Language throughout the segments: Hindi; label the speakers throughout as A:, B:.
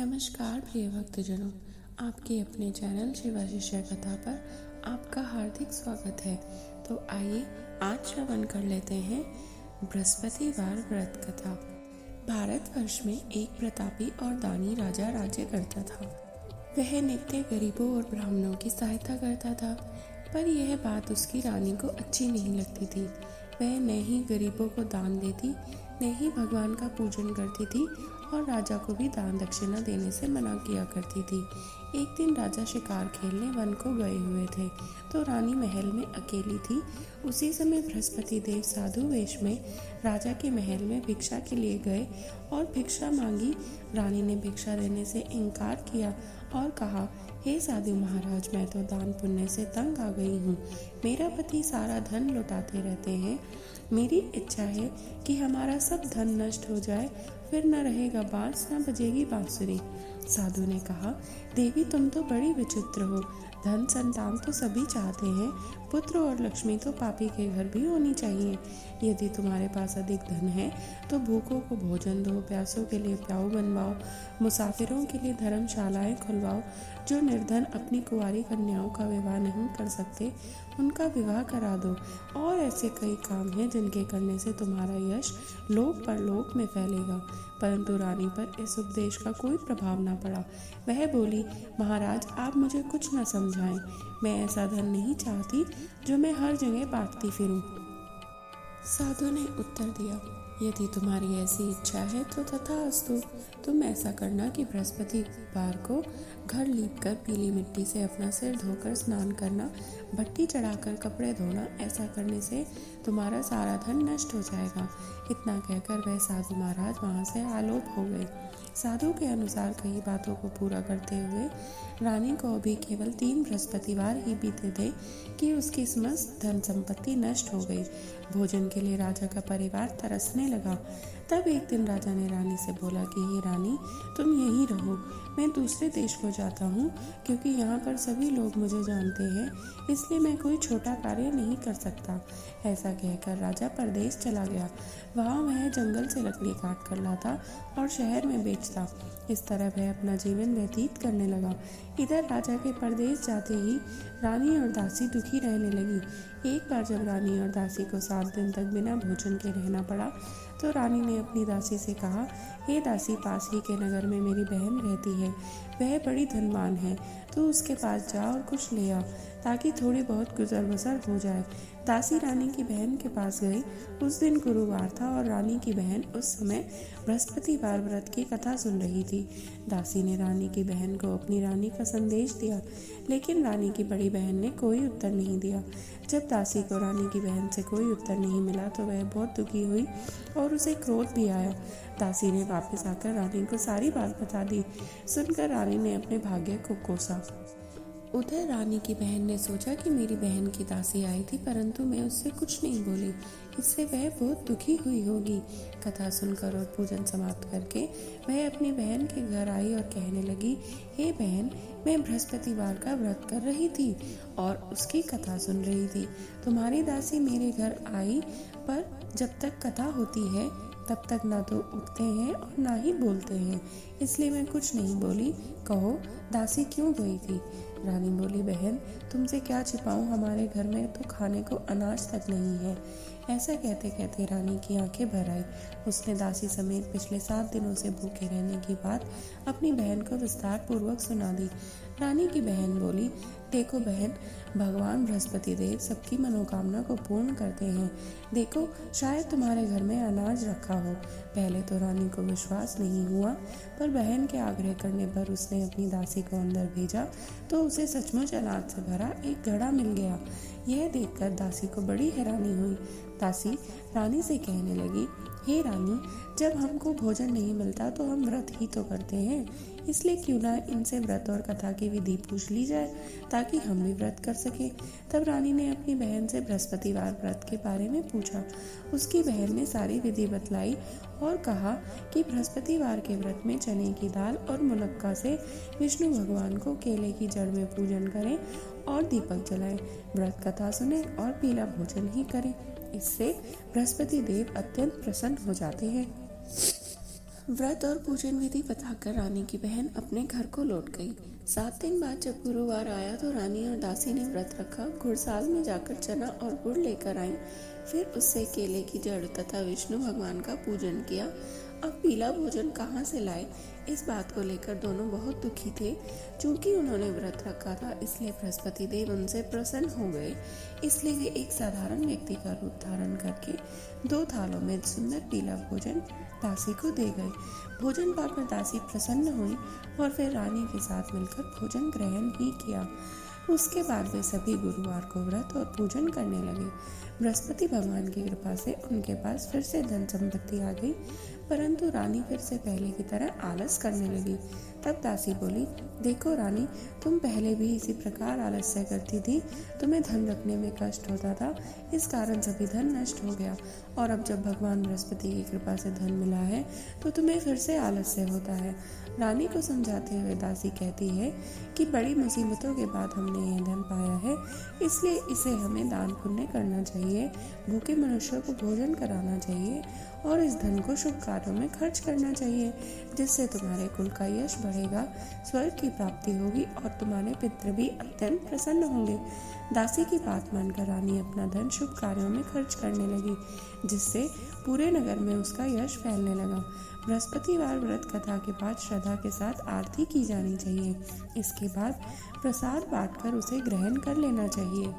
A: नमस्कार प्रिय भक्तजनों, आपके अपने चैनल शिवा शिष्य कथा पर आपका हार्दिक स्वागत है। तो आइए आज श्रवण कर लेते हैं बृहस्पतिवार व्रत कथा। भारतवर्ष में एक प्रतापी और दानी राजा राज्य करता था। वह नित्य गरीबों और ब्राह्मणों की सहायता करता था, पर यह बात उसकी रानी को अच्छी नहीं लगती थी। वह न ही गरीबों को दान देती, न ही भगवान का पूजन करती थी और राजा को भी दान दक्षिणा देने से मना किया करती थी। एक दिन राजा शिकार खेलने वन को गए हुए थे, तो रानी महल में अकेली थी। उसी समय बृहस्पति देव साधु वेश में राजा के महल में भिक्षा के लिए गए और भिक्षा मांगी। रानी ने भिक्षा देने से इनकार किया और कहा, हे साधु महाराज, मैं तो दान पुण्य से तंग आ गई हूँ। मेरा पति सारा धन लुटाते रहते हैं। मेरी इच्छा है कि हमारा सब धन नष्ट हो जाए, फिर न रहेगा बांस, न बजेगी बांसुरी। साधु ने कहा, देवी तुम तो बड़ी विचित्र हो। धन संतान तो सभी चाहते हैं, पुत्र और लक्ष्मी तो पापी के घर भी होनी चाहिए। यदि तुम्हारे पास अधिक धन है तो भूखों को भोजन दो, प्यासों के लिए प्याऊ बनवाओ, मुसाफिरों के लिए धर्मशालाएं खुलवाओ। जो निर्धन अपनी कुंवारी कन्याओं का विवाह नहीं कर सकते, उनका विवाह करा दो। और ऐसे कई काम हैं जिनके करने से तुम्हारा यश लोक परलोक में फैलेगा। परंतु रानी पर इस उपदेश का कोई प्रभाव न पड़ा। वह बोली, महाराज आप मुझे कुछ न समझाएं। मैं ऐसा धन नहीं चाहती जो मैं हर जगह बांटती फिरूं। साधु ने उत्तर दिया, यदि तुम्हारी ऐसी इच्छा है तो तथास्तु। तुम ऐसा करना कि बृहस्पतिवार को घर लीपकर पीली मिट्टी से अपना सिर धोकर स्नान करना, भट्टी चढ़ाकर कपड़े धोना। ऐसा करने से तुम्हारा सारा धन नष्ट हो जाएगा। इतना कहकर वह साधु महाराज वहां से आलोप हो गए। साधु के अनुसार कई बातों को पूरा करते हुए रानी को अभी केवल 3 बृहस्पतिवार ही बीते थे कि उसकी समस्त धन संपत्ति नष्ट हो गई। भोजन के लिए राजा का परिवार तरसने लगा। तब एक दिन राजा ने रानी से बोला कि हे रानी, तुम यहीं रहो, मैं दूसरे देश को जाता हूँ, क्योंकि यहाँ पर सभी लोग मुझे जानते हैं, इसलिए मैं कोई छोटा कार्य नहीं कर सकता। ऐसा कहकर राजा परदेश चला गया। वहाँ वह जंगल से लकड़ी काट कर लाता और शहर में बेचता। इस तरह वह अपना जीवन व्यतीत करने लगा। इधर राजा के परदेश जाते ही रानी और दासी दुखी रहने लगी। एक बार जब रानी और दासी को 7 दिन तक बिना भोजन के रहना पड़ा, तो रानी ने अपनी दासी से कहा, हे दासी, पास ही के नगर में मेरी बहन रहती है। वह बड़ी धनवान है, तो उसके पास जा और कुछ ले आ, ताकि थोड़ी बहुत गुजर बसर हो जाए। दासी रानी की बहन के पास गई। उस दिन गुरुवार था और रानी की बहन उस समय बृहस्पतिवार व्रत की कथा सुन रही थी। दासी ने रानी की बहन को अपनी रानी का संदेश दिया, लेकिन रानी की बड़ी बहन ने कोई उत्तर नहीं दिया। जब दासी को रानी की बहन से कोई उत्तर नहीं मिला तो वह बहुत दुखी हुई और उसे क्रोध भी आया। दासी ने वापस आकर रानी को सारी बात बता दी। सुनकर रानी ने अपने भाग्य को कोसा। उधर रानी की बहन ने सोचा कि मेरी बहन की दासी आई थी, परंतु मैं उससे कुछ नहीं बोली, इससे वह बहुत दुखी हुई होगी। कथा सुनकर और पूजन समाप्त करके वह अपनी बहन के घर आई और कहने लगी, हे बहन, मैं बृहस्पतिवार का व्रत कर रही थी और उसकी कथा सुन रही थी। तुम्हारी दासी मेरे घर आई, पर जब तक कथा होती है तब तक ना तो उठते हैं और ना ही बोलते हैं, इसलिए मैं कुछ नहीं बोली। कहो, दासी क्यों गई थी? रानी बोली, बहन, तुमसे क्या छिपाऊं, हमारे घर में तो खाने को अनाज तक नहीं है। ऐसा कहते कहते रानी की आंखें भर आई। उसने दासी समेत पिछले 7 दिनों से भूखे रहने की बात अपनी बहन को विस्तार पूर्वक सुना दी। रानी की बहन बोली, देखो बहन, भगवान बृहस्पति देव सबकी मनोकामना को पूर्ण करते हैं। देखो, शायद तुम्हारे घर में अनाज रखा हो। पहले तो रानी को विश्वास नहीं हुआ, पर बहन के आग्रह करने पर उसने अपनी दासी को अंदर भेजा तो उसे सचमुच अनाज से भरा एक घड़ा मिल गया। यह देखकर दासी को बड़ी हैरानी हुई। दासी रानी से कहने लगी, हे रानी, जब हमको भोजन नहीं मिलता तो हम व्रत ही तो करते हैं, इसलिए क्यों ना इनसे व्रत और कथा की विधि पूछ ली जाए, ताकि हम भी व्रत कर सके। तब रानी ने अपनी बहन से बृहस्पतिवार व्रत के बारे में पूछा। उसकी बहन ने सारी विधि बतलाई और कहा कि बृहस्पतिवार के व्रत में चने की दाल और मुनक्का से विष्णु भगवान को केले की जड़ में पूजन करें और दीपक जलाएं, व्रत कथा सुने और पीला भोजन ही करें। इससे बृहस्पति देव अत्यंत प्रसन्न हो जाते हैं। व्रत और पूजन विधि बताकर रानी की बहन अपने घर को लौट गई। 7 दिन बाद जब गुरुवार आया तो रानी और दासी ने व्रत रखा, घुड़साल में जाकर चना और गुड़ लेकर आई। फिर उससे केले की जड़ तथा विष्णु भगवान का पूजन किया। अब पीला भोजन कहाँ से लाए, इस बात को लेकर दोनों बहुत दुखी थे। चूंकि उन्होंने व्रत रखा था इसलिए बृहस्पति देव उनसे प्रसन्न हो गए। इसलिए वे एक साधारण व्यक्ति का रूप धारण करके 2 थालों में सुंदर पीला भोजन दासी को दे गए। भोजन पाकर दासी प्रसन्न हुई और फिर रानी के साथ मिलकर भोजन ग्रहण ही किया। उसके बाद वे सभी गुरुवार को व्रत और पूजन करने लगे। बृहस्पति भगवान की कृपा से उनके पास फिर से धन संपत्ति आ गई, परंतु रानी फिर से पहले की तरह आलस करने लगी। तब दासी बोली, देखो रानी, तुम पहले भी इसी प्रकार आलस्य करती थी। तुम्हें धन रखने में कष्ट होता था, इस कारण सभी धन नष्ट हो गया, और अब जब भगवान बृहस्पति की कृपा से धन मिला है तो तुम्हें फिर से आलस्य होता है। रानी को समझाते हुए दासी कहती है कि बड़ी मुसीबतों के बाद हमने यह धन पाया है, इसलिए इसे हमें दान पुण्य करना चाहिए, भूखे मनुष्यों को भोजन कराना चाहिए और इस धन को शुभ कार्यों में खर्च करना चाहिए, जिससे तुम्हारे कुल का यश बढ़ेगा, स्वर्ग की प्राप्ति होगी और तुम्हारे पितृ भी अत्यंत प्रसन्न होंगे। दासी की बात मानकर रानी अपना धन शुभ कार्यों में खर्च करने लगी, जिससे पूरे नगर में उसका यश फैलने लगा। बृहस्पतिवार व्रत कथा के बाद श्रद्धा के साथ आरती की जानी चाहिए। इसके बाद प्रसाद बांटकर उसे ग्रहण कर लेना चाहिए।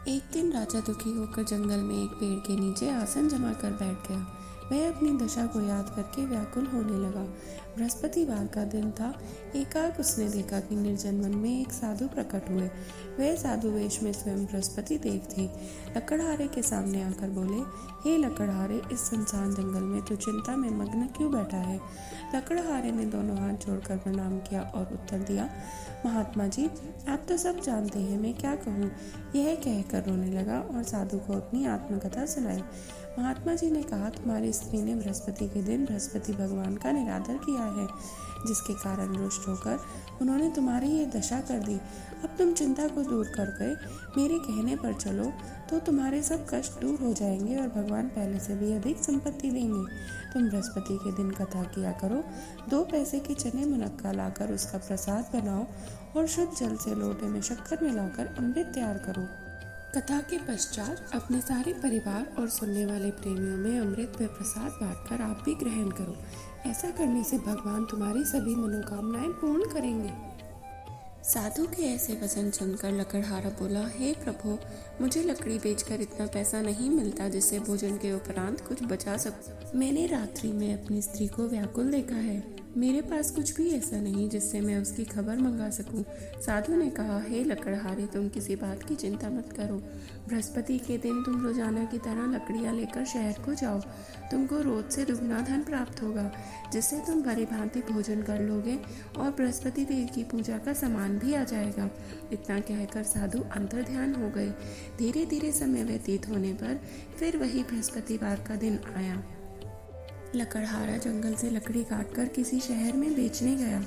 A: एक दिन राजा दुखी होकर जंगल में एक पेड़ के नीचे आसन जमा कर बैठ गया। वह अपनी दशा को याद करके व्याकुल होने लगा। बृहस्पतिवार का दिन था। एकाएक उसने देखा कि निर्जन वन में एक साधु प्रकट हुए। वह साधु वेश में स्वयं बृहस्पति देव थे। लकड़हारे के सामने आकर बोले, हे लकड़हारे, इस सुनसान जंगल में तू चिंता में मग्न क्यों बैठा है? लकड़हारे ने दोनों हाथ जोड़कर प्रणाम किया और उत्तर दिया, महात्मा जी, आप तो सब जानते हैं, मैं क्या कहूँ। यह कहकर रोने लगा और साधु को अपनी आत्मकथा सुनाई। महात्मा जी ने कहा, तुम्हारी स्त्री ने बृहस्पति के दिन बृहस्पति भगवान का निरादर किया है, जिसके कारण रुष्ट होकर उन्होंने तुम्हारी ये दशा कर दी। अब तुम चिंता को दूर करके मेरे कहने पर चलो तो तुम्हारे सब कष्ट दूर हो जाएंगे और भगवान पहले से भी अधिक संपत्ति देंगे। तुम बृहस्पति के दिन कथा किया करो, 2 पैसे के चने मुनक्का लाकर उसका प्रसाद बनाओ और शुद्ध जल से लोटे में शक्कर मिलाकर अमृत तैयार करो। कथा के पश्चात अपने सारे परिवार और सुनने वाले प्रेमियों में अमृत व प्रसाद बांटकर आप भी ग्रहण करो। ऐसा करने से भगवान तुम्हारी सभी मनोकामनाएं पूर्ण करेंगे। साधु के ऐसे वचन सुनकर लकड़हारा बोला, हे प्रभु, मुझे लकड़ी बेचकर इतना पैसा नहीं मिलता जिससे भोजन के उपरांत कुछ बचा सकूं। मैंने रात्रि में अपनी स्त्री को व्याकुल देखा है। मेरे पास कुछ भी ऐसा नहीं जिससे मैं उसकी खबर मंगा सकूं। साधु ने कहा, हे लकड़हारे, तुम किसी बात की चिंता मत करो। बृहस्पति के दिन तुम रोजाना की तरह लकड़ियां लेकर शहर को जाओ। तुमको रोज से दुगना धन प्राप्त होगा, जिससे तुम भली भांति भोजन कर लोगे और बृहस्पति देव की पूजा का सामान भी आ जाएगा। इतना कहकर साधु अंतर्ध्यान हो गए। धीरे धीरे समय व्यतीत होने पर फिर वही बृहस्पतिवार का दिन आया। लकड़हारा जंगल से लकड़ी काटकर किसी शहर में बेचने गया।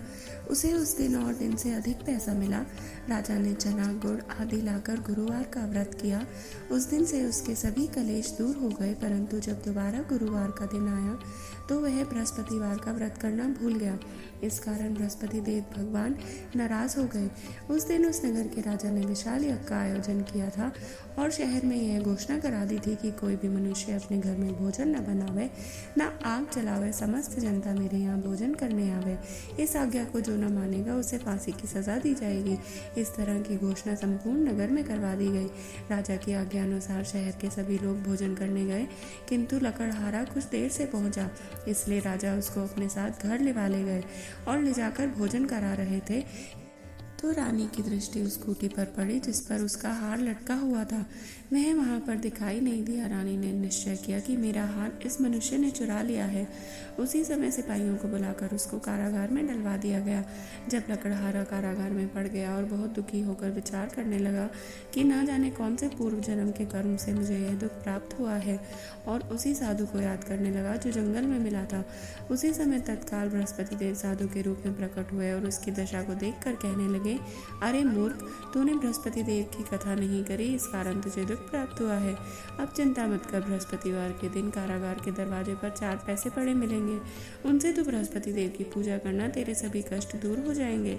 A: उसे उस दिन और दिन से अधिक पैसा मिला। राजा ने चना गुड़ आदि लाकर गुरुवार का व्रत किया। उस दिन से उसके सभी कलेश दूर हो गए, परंतु जब दोबारा गुरुवार का दिन आया तो वह बृहस्पतिवार का व्रत करना भूल गया। इस कारण बृहस्पति देव भगवान नाराज हो गए। उस दिन उस नगर के राजा ने विशाल यज्ञ का आयोजन किया था और शहर में यह घोषणा करा दी थी कि कोई भी मनुष्य अपने घर में भोजन न बनावे, न आग जलावे, समस्त जनता मेरे यहाँ भोजन करने आवे। इस आज्ञा को जो न मानेगा उसे फांसी की सजा दी जाएगी। इस तरह की घोषणा संपूर्ण नगर में करवा दी गई। राजा की आज्ञा अनुसार शहर के सभी लोग भोजन करने गए, किंतु लकड़हारा कुछ देर से पहुंचा, इसलिए राजा उसको अपने साथ घर लिवा ले गए और ले जाकर भोजन करा रहे थे तो रानी की दृष्टि उस खूंटी पर पड़ी जिस पर उसका हार लटका हुआ था। वह वहां पर दिखाई नहीं दिया। रानी ने निश्चय किया कि मेरा हार इस मनुष्य ने चुरा लिया है। उसी समय सिपाहियों को बुलाकर उसको कारागार में डलवा दिया गया। जब लकड़हारा कारागार में पड़ गया और बहुत दुखी होकर विचार करने लगा कि ना जाने कौन से पूर्व जन्म के कर्म से मुझे यह दुख प्राप्त हुआ है, और उसी साधु को याद करने लगा जो जंगल में मिला था। उसी समय तत्काल बृहस्पति देव साधु के रूप में प्रकट हुए और उसकी दशा को देखकर कहने लगे, लगे, अरे मूर्ख, तूने बृहस्पति देव की कथा नहीं करी, इस कारण तुझे दुख प्राप्त हुआ है। अब चिंता मत कर, बृहस्पतिवार के दिन कारागार के दरवाजे पर 4 पैसे पड़े मिलेंगे, उनसे तू बृहस्पति देव की पूजा करना, तेरे सभी कष्ट दूर हो जाएंगे।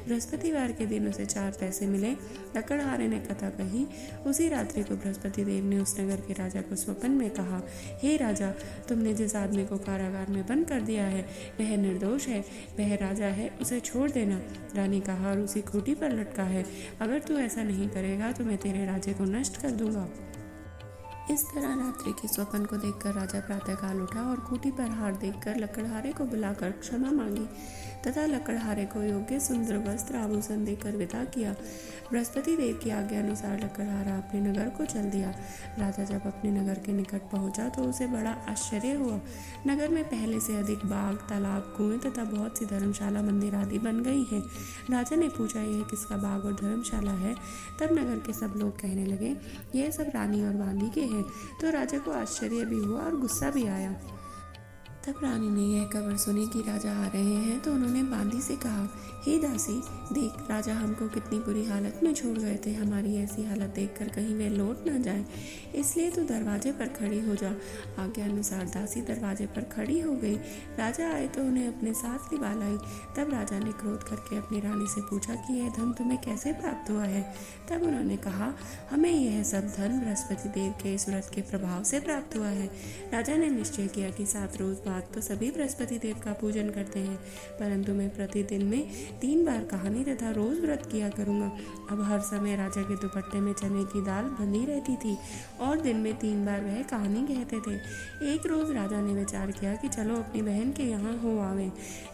A: बृहस्पतिवार के दिन उसे 4 पैसे मिले। लकड़हारे ने कथा कही। उसी रात्रि को बृहस्पति देव ने उस नगर के राजा को स्वप्न में कहा, हे राजा, तुमने जिस आदमी को कारागार में बंद कर दिया है वह निर्दोष है, वह राजा है, उसे छोड़ देना। रानी का हार उसी खूंटी पर लटका है, अगर तू ऐसा नहीं करेगा तो मैं तेरे राज्य को नष्ट कर दूंगा। इस तरह रात्रि के स्वप्न को देखकर राजा प्रातःकाल उठा और खूंटी पर हार देखकर लकड़हारे को बुलाकर क्षमा मांगी तथा लकड़हारे को योग्य सुंदर वस्त्र आभूषण देकर विदा किया। बृहस्पति देव की आज्ञा अनुसार लकड़हारा अपने नगर को चल दिया। राजा जब अपने नगर के निकट पहुंचा तो उसे बड़ा आश्चर्य हुआ। नगर में पहले से अधिक बाग, तालाब, कुएं तथा बहुत सी धर्मशाला, मंदिर आदि बन गई है। राजा ने पूछा, यह किसका बाग और धर्मशाला है? तब नगर के सब लोग कहने लगे, यह सब रानी और बांदी के हैं। तो राजा को आश्चर्य भी हुआ और गुस्सा भी आया। तब रानी ने यह खबर सुनी कि राजा आ रहे हैं तो उन्होंने बांदी से कहा, हे दासी, देख, राजा हमको कितनी बुरी हालत में छोड़ गए थे, हमारी ऐसी हालत देखकर कहीं वे लौट न जाए, इसलिए तू दरवाजे पर खड़ी हो जा। आज्ञा अनुसार दासी दरवाजे पर खड़ी हो गई। राजा आए तो उन्हें अपने साथ लिवा लाई। तब राजा ने क्रोध करके अपनी रानी से पूछा कि यह धन तुम्हें कैसे प्राप्त हुआ है? तब उन्होंने कहा, हमें यह सब धन बृहस्पति देव के इस व्रत के प्रभाव से प्राप्त हुआ है। राजा ने निश्चय किया कि 7 रोज बाद तो सभी बृहस्पति देव का पूजन करते हैं, परंतु मैं प्रतिदिन में 3 बार कहानी तथा रोज व्रत किया करूँगा। अब हर समय राजा के दुपट्टे में चने की दाल बंधी रहती थी और दिन में 3 बार वह कहानी कहते थे। एक रोज राजा ने विचार किया कि चलो अपनी बहन के यहाँ हो आवे।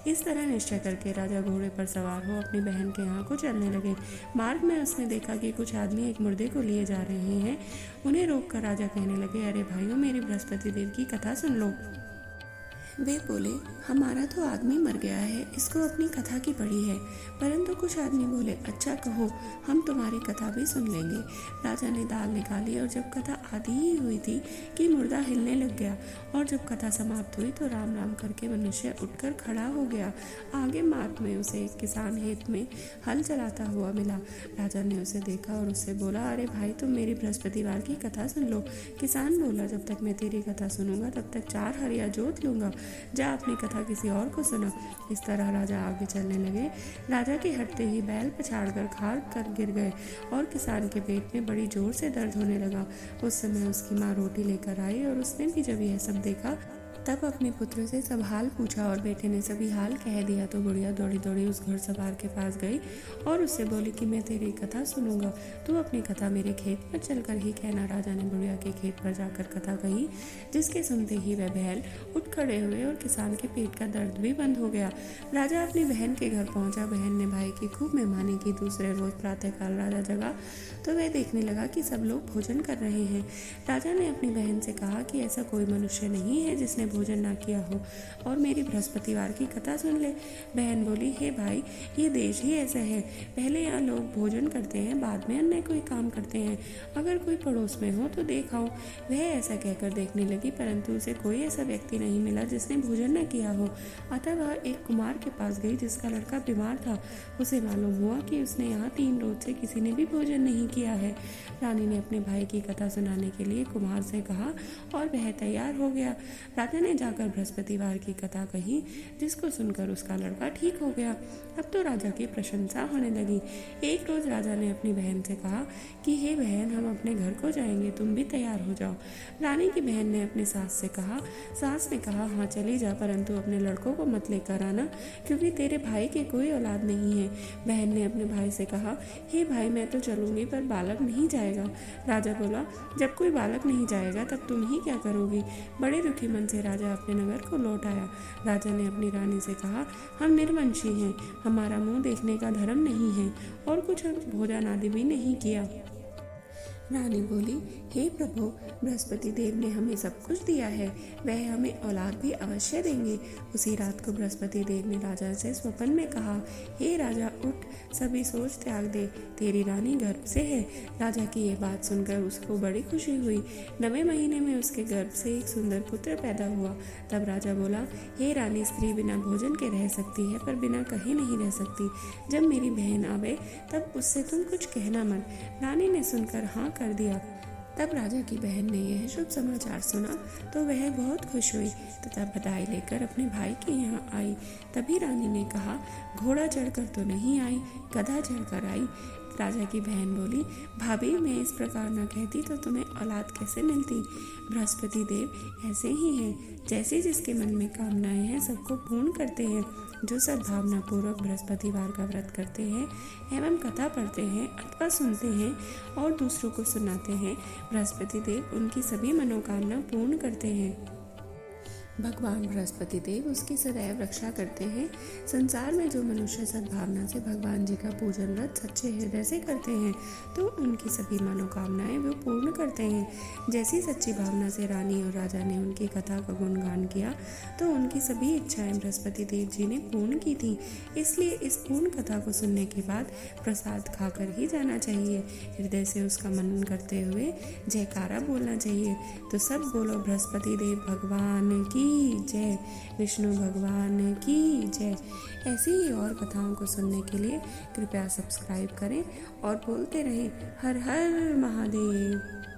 A: इस तरह निश्चय करके राजा घोड़े पर सवार हो अपनी बहन के यहाँ को चलने लगे। मार्ग में उसने देखा कि कुछ आदमी एक मुर्दे को लिए जा रहे हैं। उन्हें रोककर राजा कहने लगे, अरे भाइयों, मेरी बृहस्पति देव की कथा सुन लो। वे बोले, हमारा तो आदमी मर गया है, इसको अपनी कथा की पड़ी है। परंतु कुछ आदमी बोले, अच्छा कहो, हम तुम्हारी कथा भी सुन लेंगे। राजा ने दाल निकाली और जब कथा आधी ही हुई थी कि मुर्दा हिलने लग गया, और जब कथा समाप्त हुई तो राम राम करके मनुष्य उठकर खड़ा हो गया। आगे मार्ग में उसे एक किसान खेत में हल चलाता हुआ मिला। राजा ने उसे देखा और उससे बोला, अरे भाई, तुम मेरी बृहस्पतिवार की कथा सुन लो। किसान बोला, जब तक मैं तेरी कथा सुनूंगा तब तक 4 हरिया जोत लूंगा, जा अपनी कथा किसी और को सुना। इस तरह राजा आगे चलने लगे। राजा के हटते ही बैल पछाड़कर खार कर गिर गए और किसान के पेट में बड़ी जोर से दर्द होने लगा। उस समय उसकी माँ रोटी लेकर आई और उसने भी जब यह सब देखा तब अपने पुत्र से सब हाल पूछा और बेटे ने सभी हाल कह दिया। तो बुढ़िया दौड़ी दौड़ी उस घुड़सवार के पास गई और उससे बोली कि मैं तेरी कथा सुनूंगा, तू अपनी कथा मेरे खेत पर चलकर ही कहना। राजा ने बुढ़िया के खेत पर जाकर कथा कही, जिसके सुनते ही वह बैल उठ खड़े हुए और किसान के पेट का दर्द भी बंद हो गया। राजा अपनी बहन के घर पहुंचा। बहन ने भाई की खूब मेहमानी की। दूसरे रोज प्रातःकाल राजा जगा तो वह देखने लगा कि सब लोग भोजन कर रहे हैं। राजा ने अपनी बहन से कहा कि ऐसा कोई मनुष्य नहीं है जिसने भोजन ना किया हो, और मेरी बृहस्पतिवार की कथा सुन ले। बहन बोली, हे भाई, ये देश ही ऐसा है, पहले यहाँ लोग भोजन करते हैं, बाद में अन्य कोई काम करते हैं। अगर कोई पड़ोस में हो तो देख आओ। वह ऐसा कहकर देखने लगी, परंतु उसे कोई ऐसा व्यक्ति नहीं मिला जिसने भोजन न किया हो। अतः वह एक कुमार के पास गई जिसका लड़का बीमार था। उसे मालूम हुआ कि उसने यहाँ 3 रोज से किसी ने भी भोजन नहीं किया है। रानी ने अपने भाई की कथा सुनाने के लिए कुमार से कहा और वह तैयार हो गया। राजा ने जाकर बृहस्पतिवार की कथा कही, जिसको सुनकर उसका लड़का ठीक हो गया। अब तो राजा की प्रशंसा होने लगी। एक रोज राजा ने अपनी बहन से कहा कि हे बहन, हम अपने घर को जाएंगे, तुम भी तैयार हो जाओ। रानी की बहन ने अपनी सास से कहा। सास ने कहा, हाँ चली जा, परंतु अपने लड़कों को मत लेकर आना, क्योंकि तेरे भाई के कोई औलाद नहीं है। बहन ने अपने भाई से कहा, हे भाई, मैं तो चलूंगी पर बालक नहीं जाएगा। राजा बोला, जब कोई बालक नहीं जाएगा तब तुम ही क्या करोगी? बड़े दुखी मन से राजा अपने नगर को लौट आया। राजा ने अपनी रानी से कहा, हम निर्वंशी हैं, हमारा मुंह देखने का धर्म नहीं है और कुछ भोजन आदि भी नहीं किया। रानी बोली, हे प्रभु, बृहस्पति देव ने हमें सब कुछ दिया है, वह हमें औलाद भी अवश्य देंगे। उसी रात को बृहस्पति देव ने राजा से स्वप्न में कहा, हे राजा, उठ, सभी सोच त्याग दे, तेरी रानी गर्भ से है। राजा की ये बात सुनकर उसको बड़ी खुशी हुई। 9वें महीने में उसके गर्भ से एक सुंदर पुत्र पैदा हुआ। तब राजा बोला, हे रानी, स्त्री बिना भोजन के रह सकती है पर बिना कहीं नहीं रह सकती। जब मेरी बहन आवे तब उससे तुम कुछ कहना मत। रानी ने सुनकर हाँ कर दिया। तब राजा की बहन ने यह शुभ समाचार सुना तो वह बहुत खुश हुई तथा बधाई लेकर अपने भाई के यहाँ आई। तभी रानी ने कहा, घोड़ा चढ़कर तो नहीं आई, गधा चढ़कर आई। राजा की बहन बोली, भाभी, मैं इस प्रकार न कहती तो तुम्हें औलाद कैसे मिलती। बृहस्पति देव ऐसे ही हैं, जैसे जिसके मन में कामनाएं हैं सबको पूर्ण करते हैं। जो सद्भावना पूर्वक बृहस्पतिवार का व्रत करते हैं एवं कथा पढ़ते हैं अथवा सुनते हैं और दूसरों को सुनाते हैं, बृहस्पति देव उनकी सभी मनोकामना पूर्ण करते हैं। भगवान बृहस्पति देव उसकी सदैव रक्षा करते हैं। संसार में जो मनुष्य सद्भावना से भगवान जी का पूजन व्रत सच्चे हृदय से करते हैं तो उनकी सभी मनोकामनाएं वो पूर्ण करते हैं। जैसी सच्ची भावना से रानी और राजा ने उनकी कथा का गुणगान किया तो उनकी सभी इच्छाएं बृहस्पति देव जी ने पूर्ण की थी। इसलिए इस पूर्ण कथा को सुनने के बाद प्रसाद खाकर ही जाना चाहिए। हृदय से उसका मनन करते हुए जयकारा बोलना चाहिए। तो सब बोलो, बृहस्पति देव भगवान की जय, विष्णु भगवान की जय। ऐसी ही और कथाओं को सुनने के लिए कृपया सब्सक्राइब करें और बोलते रहें, हर हर महादेव।